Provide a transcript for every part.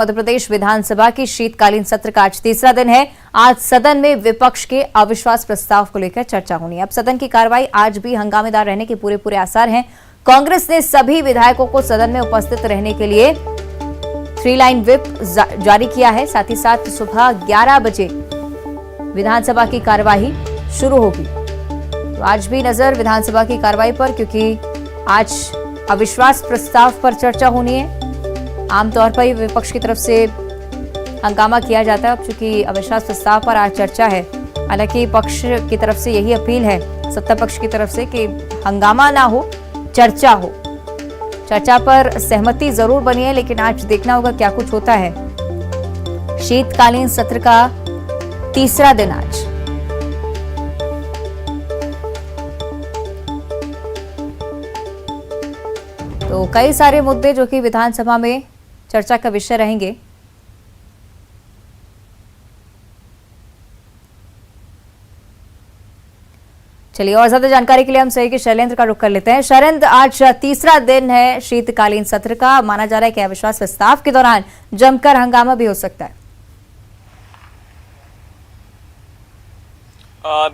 मध्य प्रदेश विधानसभा की शीतकालीन सत्र का आज तीसरा दिन है। आज सदन में विपक्ष के अविश्वास प्रस्ताव को लेकर चर्चा होनी है। अब सदन की कार्रवाई आज भी हंगामेदार रहने के पूरे आसार हैं। कांग्रेस ने सभी विधायकों को सदन में उपस्थित रहने के लिए 3 लाइन व्हिप जारी किया है। साथ ही साथ सुबह 11 बजे विधानसभा की कार्यवाही शुरू होगी। तो आज भी नजर विधानसभा की कार्रवाई पर, क्योंकि आज अविश्वास प्रस्ताव पर चर्चा होनी है। आमतौर पर विपक्ष की तरफ से हंगामा किया जाता है। अब चूंकि अविश्वास प्रस्ताव पर आज चर्चा है, हालांकि पक्ष की तरफ से यही अपील है, सत्ता पक्ष की तरफ से, कि हंगामा ना हो, चर्चा हो। चर्चा पर सहमति जरूर बनी है, लेकिन आज देखना होगा क्या कुछ होता है। शीतकालीन सत्र का तीसरा दिन आज। तो कई सारे मुद्दे जो कि विधानसभा में चर्चा का विषय रहेंगे। चलिए और ज्यादा जानकारी के लिए हम सहयोगी शैलेंद्र का रुख कर लेते हैं। शैलेंद्र, आज तीसरा दिन है शीतकालीन सत्र का। माना जा रहा है कि अविश्वास प्रस्ताव के दौरान जमकर हंगामा भी हो सकता है।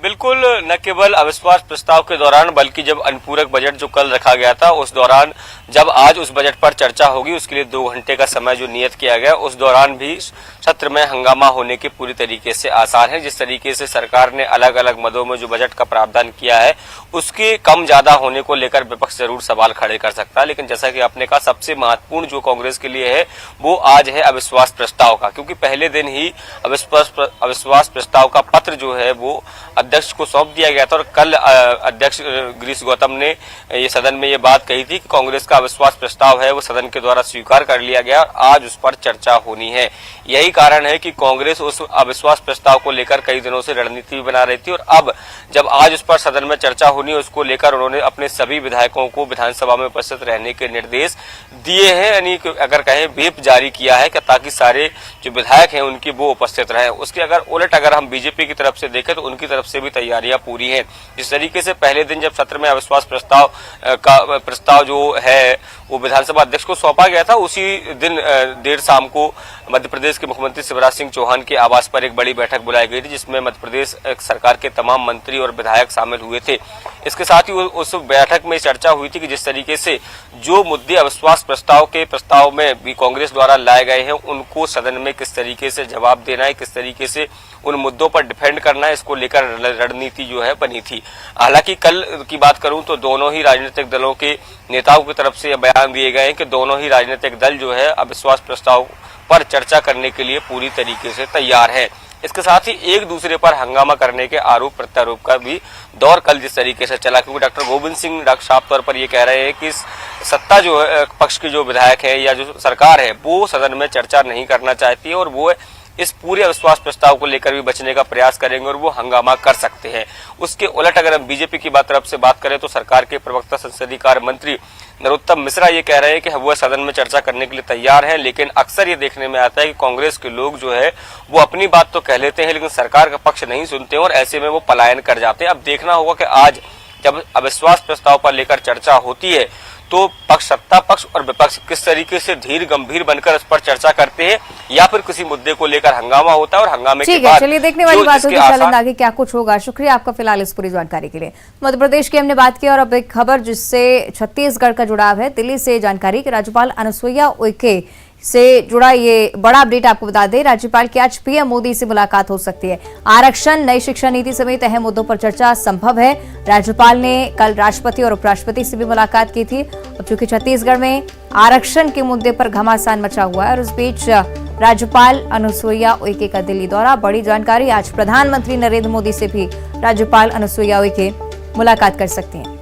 बिल्कुल, न केवल अविश्वास प्रस्ताव के दौरान बल्कि जब अनुपूरक बजट जो कल रखा गया था उस दौरान, जब आज उस बजट पर चर्चा होगी, उसके लिए 2 घंटे का समय जो नियत किया गया, उस दौरान भी सत्र में हंगामा होने के पूरी तरीके से आसार हैं। जिस तरीके से सरकार ने अलग अलग मदों में जो बजट का प्रावधान किया है उसके कम ज्यादा होने को लेकर विपक्ष जरूर सवाल खड़े कर सकता है। लेकिन जैसा कि आपने कहा, सबसे महत्वपूर्ण जो कांग्रेस के लिए है वो आज है अविश्वास प्रस्ताव का, क्योंकि पहले दिन ही अविश्वास प्रस्ताव का पत्र जो है वो अध्यक्ष को सौंप दिया गया था। और कल अध्यक्ष गिरीश गौतम ने ये सदन में ये बात कही थी कि कांग्रेस का अविश्वास प्रस्ताव है वो सदन के द्वारा स्वीकार कर लिया गया और आज उस पर चर्चा होनी है। यही कारण है कि कांग्रेस उस अविश्वास प्रस्ताव को लेकर कई दिनों से रणनीति बना रही थी, और अब जब आज उस पर सदन में चर्चा होनी है, उसको लेकर उन्होंने अपने सभी विधायकों को विधानसभा में उपस्थित रहने के निर्देश दिए हैं। यानी अगर कहें व्हिप जारी किया है कि ताकि सारे जो विधायक हैं उनकी वो उपस्थित रहे। उसके उलट अगर हम बीजेपी की तरफ से देखें तो उनकी तरफ से भी तैयारियां पूरी हैं। जिस तरीके से पहले दिन जब सत्र में अविश्वास प्रस्ताव जो है वो विधानसभा अध्यक्ष को सौंपा गया था, उसी दिन देर शाम को मध्य प्रदेश के मुख्यमंत्री शिवराज सिंह चौहान के आवास पर एक बड़ी बैठक बुलाई गई थी, जिसमें मध्य प्रदेश सरकार के तमाम मंत्री और विधायक शामिल हुए थे। इसके साथ ही उस बैठक में चर्चा हुई थी कि जिस तरीके से जो मुद्दे अविश्वास प्रस्ताव में भी कांग्रेस द्वारा लाए गए हैं उनको सदन में किस तरीके से जवाब देना है, किस तरीके से उन मुद्दों पर डिफेंड करना है, इसको लेकर रणनीति जो है बनी थी। हालांकि कल की बात करूं तो दोनों ही राजनीतिक दलों के नेताओं की तरफ से बयान दिए गए हैं कि दोनों ही राजनीतिक दल जो है अविश्वास प्रस्ताव पर चर्चा करने के लिए पूरी तरीके से तैयार है। इसके साथ ही एक दूसरे पर हंगामा करने के आरोप प्रत्यारोप का भी दौर कल जिस तरीके से चला, क्योंकि डॉक्टर गोविंद सिंह साफ तौर पर ये कह रहे हैं कि सत्ता जो है पक्ष के जो विधायक है या जो सरकार है वो सदन में चर्चा नहीं करना चाहती है, और वो इस पूरे अविश्वास प्रस्ताव को लेकर भी बचने का प्रयास करेंगे और वो हंगामा कर सकते हैं। उसके उलट अगर हम बीजेपी की तरफ से बात करें तो सरकार के प्रवक्ता संसदीय कार्य मंत्री नरोत्तम मिश्रा ये कह रहे हैं कि वो सदन में चर्चा करने के लिए तैयार हैं, लेकिन अक्सर ये देखने में आता है कि कांग्रेस के लोग जो है वो अपनी बात तो कह लेते हैं लेकिन सरकार का पक्ष नहीं सुनते और ऐसे में वो पलायन कर जाते हैं। अब देखना होगा कि आज जब अविश्वास प्रस्ताव पर लेकर चर्चा होती है तो सत्ता पक्ष और विपक्ष किस तरीके से धीर गंभीर बनकर इस पर चर्चा करते हैं या फिर किसी मुद्दे को लेकर हंगामा होता है और हंगामे के बाद चलिए देखने वाली बात होगी शैलेंद्र, आगे क्या कुछ होगा। शुक्रिया आपका फिलहाल इस पूरी जानकारी के लिए। मध्य प्रदेश की हमने बात की और अब एक खबर जिससे छत्तीसगढ़ का जुड़ाव है। दिल्ली से जानकारी कि राज्यपाल अनुसुईया उइके से जुड़ा ये बड़ा अपडेट आपको बता दें। राज्यपाल की आज पीएम मोदी से मुलाकात हो सकती है। आरक्षण, नई शिक्षा नीति समेत अहम मुद्दों पर चर्चा संभव है। राज्यपाल ने कल राष्ट्रपति और उपराष्ट्रपति से भी मुलाकात की थी। अब चूंकि छत्तीसगढ़ में आरक्षण के मुद्दे पर घमासान मचा हुआ है और उस बीच राज्यपाल अनुसुईया उइके का दिल्ली दौरा। बड़ी जानकारी, आज प्रधानमंत्री नरेंद्र मोदी से भी राज्यपाल अनुसुईया उइके मुलाकात कर सकती हैं।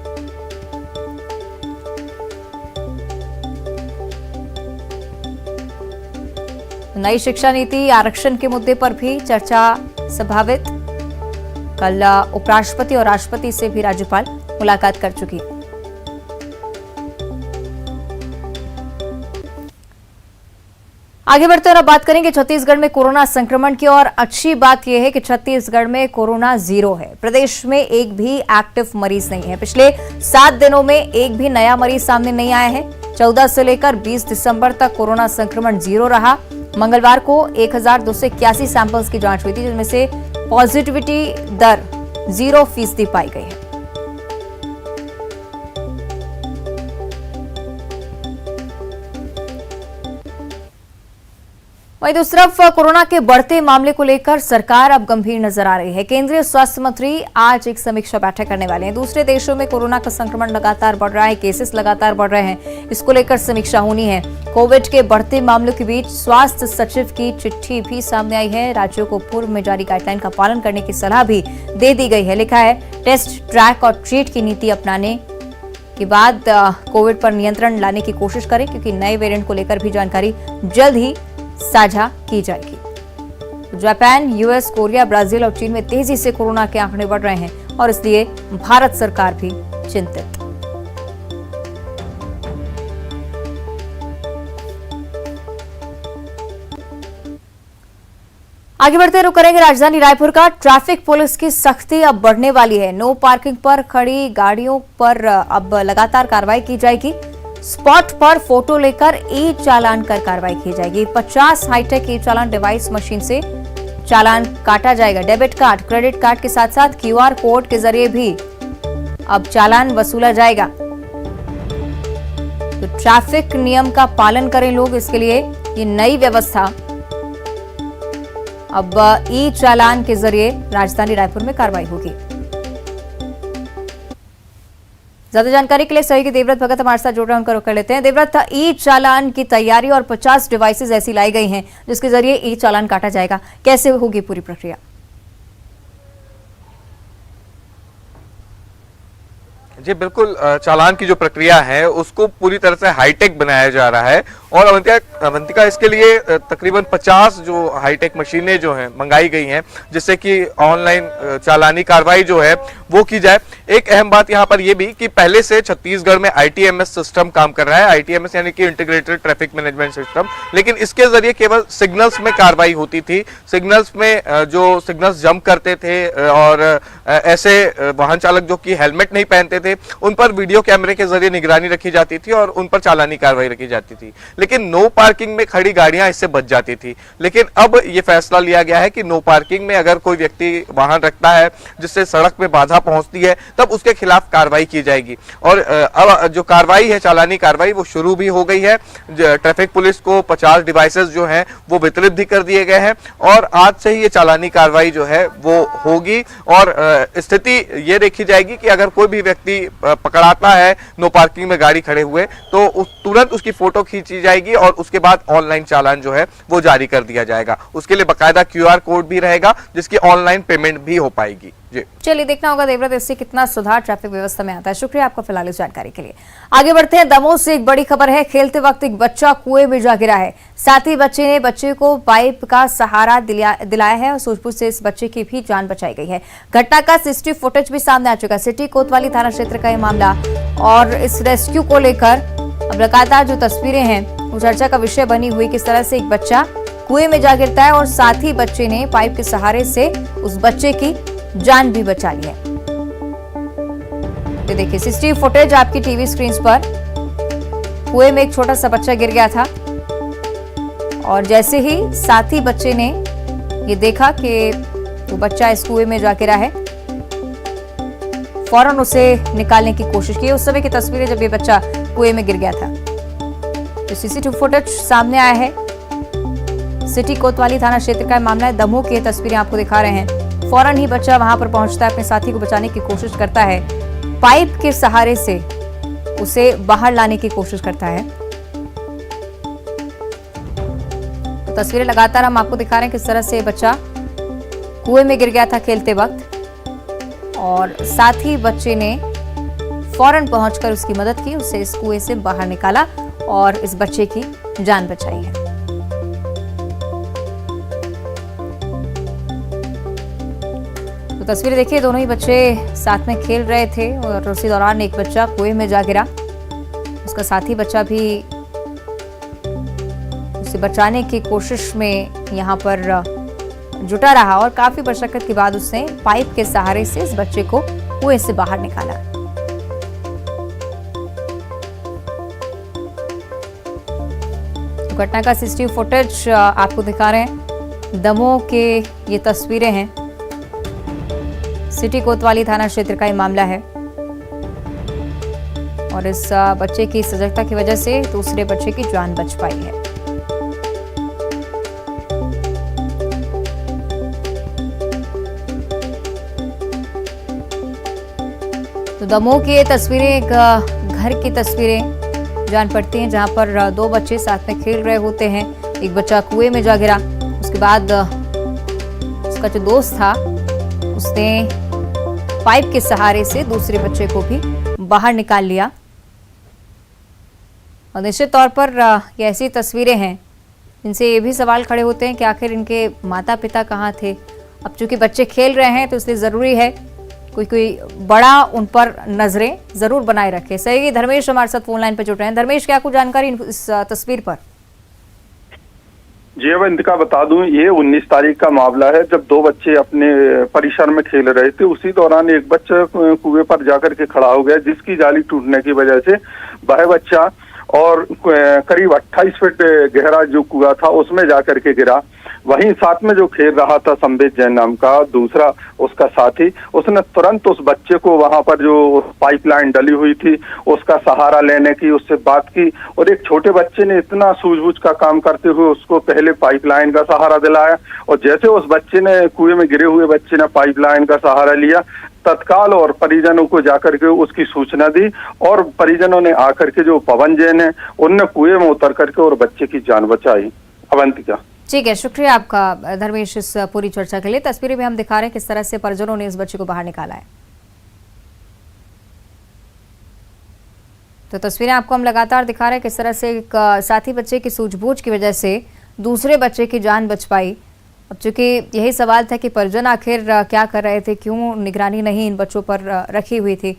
नई शिक्षा नीति, आरक्षण के मुद्दे पर भी चर्चा संभावित। कल उपराष्ट्रपति और राष्ट्रपति से भी राज्यपाल मुलाकात कर चुकी है। आगे बढ़ते हैं और बात करेंगे छत्तीसगढ़ में कोरोना संक्रमण की। और अच्छी बात यह है कि छत्तीसगढ़ में कोरोना 0 है। प्रदेश में एक भी एक्टिव मरीज नहीं है। पिछले 7 दिनों में एक भी नया मरीज सामने नहीं आया है। 14 से लेकर 20 दिसंबर तक कोरोना संक्रमण 0 रहा। मंगलवार को 1281 सैंपल्स की जांच हुई थी, जिनमें से पॉजिटिविटी दर 0% पाई गई है। वहीं दूसरी तरफ कोरोना के बढ़ते मामले को लेकर सरकार अब गंभीर नजर आ रही है। केंद्रीय स्वास्थ्य मंत्री आज एक समीक्षा बैठक करने वाले हैं। दूसरे देशों में कोरोना का संक्रमण लगातार बढ़ रहा है, केसेस लगातार बढ़ रहे हैं, इसको लेकर समीक्षा होनी है। कोविड के बढ़ते मामलों के बीच स्वास्थ्य सचिव की चिट्ठी भी सामने आई है। राज्यों को पूर्व में जारी गाइडलाइन का पालन करने की सलाह भी दे दी गई है। लिखा है, टेस्ट, ट्रैक और ट्रीट की नीति अपनाने के बाद कोविड पर नियंत्रण लाने की कोशिश करें, क्योंकि नए वेरिएंट को लेकर भी जानकारी जल्द ही साझा की जाएगी। जापान, यूएस, कोरिया, ब्राजील और चीन में तेजी से कोरोना के आंकड़े बढ़ रहे हैं और इसलिए भारत सरकार भी चिंतित। आगे बढ़ते रुक करेंगे राजधानी रायपुर का। ट्रैफिक पुलिस की सख्ती अब बढ़ने वाली है। नो पार्किंग पर खड़ी गाड़ियों पर अब लगातार कार्रवाई की जाएगी। स्पॉट पर फोटो लेकर ई चालान कर कार्रवाई की जाएगी। 50 हाईटेक ई चालान डिवाइस मशीन से चालान काटा जाएगा। डेबिट कार्ड, क्रेडिट कार्ड के साथ साथ क्यूआर कोड के जरिए भी अब चालान वसूला जाएगा। तो ट्रैफिक नियम का पालन करें लोग, इसके लिए ये नई व्यवस्था अब ई चालान के जरिए राजधानी रायपुर में कार्रवाई होगी। ज्यादा जानकारी के लिए सहयोगी देवव्रत भगत हमारे साथ जुड़ रहे हैं, उनका रुख कर लेते हैं। देवव्रत, ई चालान की तैयारी और 50 डिवाइसेज ऐसी लाई गई हैं जिसके जरिए ई चालान काटा जाएगा, कैसे होगी पूरी प्रक्रिया? जी बिल्कुल, चालान की जो प्रक्रिया है उसको पूरी तरह से हाईटेक बनाया जा रहा है और अवंतिका इसके लिए तकरीबन 50 जो हाईटेक मशीनें जो हैं मंगाई गई हैं, जिससे कि ऑनलाइन चालानी कार्रवाई जो है वो की जाए। एक अहम बात यहाँ पर यह भी कि पहले से छत्तीसगढ़ में ITMS सिस्टम काम कर रहा है। ITMS यानी कि इंटीग्रेटेड ट्रैफिक मैनेजमेंट सिस्टम, लेकिन इसके जरिए केवल सिग्नल्स में कार्रवाई होती थी। सिग्नल्स में जो सिग्नल्स जंप करते थे और ऐसे वाहन चालक जो कि हेलमेट नहीं पहनते थे, उन पर वीडियो कैमरे के जरिए निगरानी रखी जाती थी और उन पर चालानी कार्रवाई रखी जाती थी। लेकिन नो पार्किंग में खड़ी गाड़ियां इससे बच जाती थी। लेकिन अब यह फैसला लिया गया है कि नो पार्किंग में अगर कोई व्यक्ति वाहन रखता है जिससे सड़क में बाधा पहुंचती है, तब उसके खिलाफ कार्रवाई की जाएगी। और अब जो कार्रवाई है, चालानी कार्रवाई, वो शुरू भी हो गई है। ट्रैफिक पुलिस को 50 डिवाइसेस जो हैं वो वितरित भी कर दिए गए हैं और आज से ही ये चालानी कार्रवाई जो है वो होगी। और स्थिति ये देखी जाएगी कि अगर कोई भी व्यक्ति पकड़ाता है नो पार्किंग में गाड़ी खड़े हुए, तो तुरंत उसकी फोटो खींची जाएगी और उसके बाद ऑनलाइन चालान जो है वो जारी कर दिया जाएगा। उसके लिए बाकायदा QR कोड भी रहेगा जिसकी ऑनलाइन पेमेंट भी हो पाएगी। चलिए देखना होगा देवव्रत इससे कितना सुधार ट्रैफिक व्यवस्था में आता है। शुक्रिया आपका फिलहाल इस जानकारी के लिए। आगे बढ़ते हैं, दमोह से एक बड़ी खबर है। खेलते वक्त एक बच्चा कुएं में जा गिरा है। साथी बच्चे ने बच्चे को पाइप का सहारा दिलाया है और सूझबूझ से इस बच्चे की भी जान बचाई गई है। घटना का CCTV फुटेज भी सामने आ चुका है। सिटी कोतवाली थाना क्षेत्र का यह मामला और इस रेस्क्यू को लेकर अब लगातार जो तस्वीरें हैं वो चर्चा का विषय बनी हुई। किस तरह से एक बच्चा कुएं में जा गिरता है और साथी बच्चे ने पाइप के सहारे से उस बच्चे की जान भी बचा ली है। तो देखिए CCTV फुटेज आपकी टीवी स्क्रीन पर। कुएं में एक छोटा सा बच्चा गिर गया था और जैसे ही साथी बच्चे ने ये देखा कि वो बच्चा इस कुएं में जा गिरा है, फौरन उसे निकालने की कोशिश की। उस समय की तस्वीरें जब ये बच्चा कुएं में गिर गया था। तो CCTV फुटेज सामने आया है। सिटी कोतवाली थाना क्षेत्र का मामला है। दमोह की तस्वीरें आपको दिखा रहे हैं। फौरन ही बच्चा वहां पर पहुंचता है, अपने साथी को बचाने की कोशिश करता है, पाइप के सहारे से उसे बाहर लाने की कोशिश करता है। तो तस्वीरें लगातार हम आपको दिखा रहे हैं किस तरह से बच्चा कुएं में गिर गया था खेलते वक्त और साथी बच्चे ने फौरन पहुंचकर उसकी मदद की, उसे इस कुएं से बाहर निकाला और इस बच्चे की जान बचाई है। तो तस्वीरें देखिए, दोनों ही बच्चे साथ में खेल रहे थे और उसी दौरान एक बच्चा कुएं में जा गिरा। उसका साथी बच्चा भी उसे बचाने की कोशिश में यहां पर जुटा रहा और काफी मशक्कत के बाद उसने पाइप के सहारे से इस बच्चे को कुएं से बाहर निकाला। तो घटना का सीसीटीवी फुटेज आपको दिखा रहे हैं। दमोह के ये तस्वीरें हैं। सिटी कोतवाली थाना क्षेत्र का ये मामला है और इस बच्चे की सजगता की वजह से दूसरे बच्चे की जान बच पाई है। तो दमोह की ये तस्वीरें एक घर की तस्वीरें जान पड़ती हैं, जहां पर दो बच्चे साथ में खेल रहे होते हैं। एक बच्चा कुएं में जा गिरा, उसके बाद उसका जो दोस्त था उसने पाइप के सहारे से दूसरे बच्चे को भी बाहर निकाल लिया। और निश्चित तौर पर ये ऐसी तस्वीरें हैं जिनसे ये भी सवाल खड़े होते हैं कि आखिर इनके माता पिता कहाँ थे। अब चूंकि बच्चे खेल रहे हैं तो इसलिए जरूरी है कोई बड़ा उन पर नजरें जरूर बनाए रखे। सही, धर्मेश हमारे साथ फोन लाइन पर जुड़ रहे हैं। धर्मेश, क्या कुछ जानकारी इस तस्वीर पर? जी अवंतिका, बता दूं, ये 19 तारीख का मामला है, जब दो बच्चे अपने परिसर में खेल रहे थे। उसी दौरान एक बच्चा कुएं पर जाकर के खड़ा हो गया, जिसकी जाली टूटने की वजह से वह बच्चा और करीब 28 फीट गहरा जो कुआं था उसमें जाकर के गिरा। वहीं साथ में जो खेल रहा था संबित जैन नाम का दूसरा उसका साथी, उसने तुरंत उस बच्चे को वहां पर जो पाइपलाइन डली हुई थी उसका सहारा लेने की उससे बात की, और एक छोटे बच्चे ने इतना सूझबूझ का काम करते हुए उसको पहले पाइपलाइन का सहारा दिलाया, और जैसे उस बच्चे ने कुएं में गिरे हुए बच्चे ने पाइपलाइन का सहारा लिया, तत्काल और परिजनों को जाकर के उसकी सूचना दी, और परिजनों ने आकर के जो पवन जैन है उनने कुएं में उतर करके और बच्चे की जान बचाई। अवंतिका, ठीक है, शुक्रिया आपका धर्मेश इस पूरी चर्चा के लिए। तस्वीरें भी हम दिखा रहे हैं किस तरह से परिजनों ने इस बच्चे को बाहर निकाला है। तो तस्वीरें आपको हम लगातार दिखा रहे हैं किस तरह से एक साथी बच्चे की सूझबूझ की वजह से दूसरे बच्चे की जान बच पाई। अब चूंकि यही सवाल था कि परिजन आखिर क्या कर रहे थे, क्यों निगरानी नहीं इन बच्चों पर रखी हुई थी।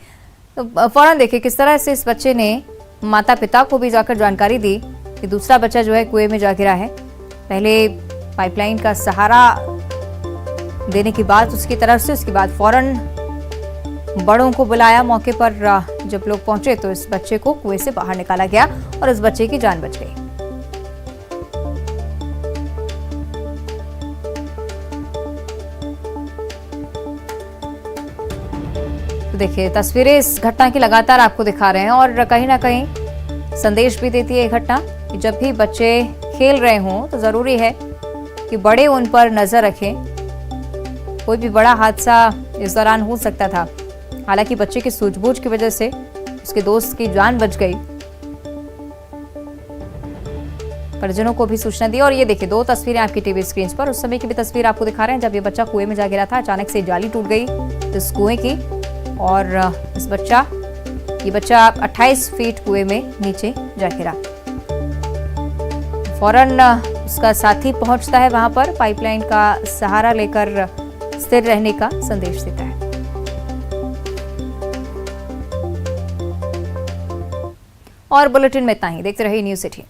तो फौरन देखिए किस तरह से इस बच्चे ने माता पिता को भी जाकर जानकारी दी कि दूसरा बच्चा जो है कुएं में जा गिरा है। पहले पाइपलाइन का सहारा देने की बात उसकी तरफ से, उसके बाद फौरन बड़ों को बुलाया। मौके पर जब लोग पहुंचे तो इस बच्चे को कुएं से बाहर निकाला गया और इस बच्चे की जान बच गई। तो देखिए तस्वीरें इस घटना की लगातार आपको दिखा रहे हैं और कहीं ना कहीं संदेश भी देती है ये घटना कि जब भी बच्चे खेल रहे हों तो जरूरी है कि बड़े उन पर नजर रखें। कोई भी बड़ा हादसा इस दौरान हो सकता था, हालांकि बच्चे की सूझबूझ की वजह से उसके दोस्त की जान बच गई। परिजनों को भी सूचना दी। और ये देखिए दो तस्वीरें आपकी टीवी स्क्रीन पर उस समय की भी तस्वीर आपको दिखा रहे हैं जब ये बच्चा कुएं में जा गिरा था। अचानक से जाली टूट गई इस कुएं की और ये बच्चा 28 फीट कुएं में नीचे जा गिरा। फौरन उसका साथी पहुंचता है वहां पर, पाइपलाइन का सहारा लेकर स्थिर रहने का संदेश देता है। और बुलेटिन में इतना ही। देखते रहिए न्यूज़ 18।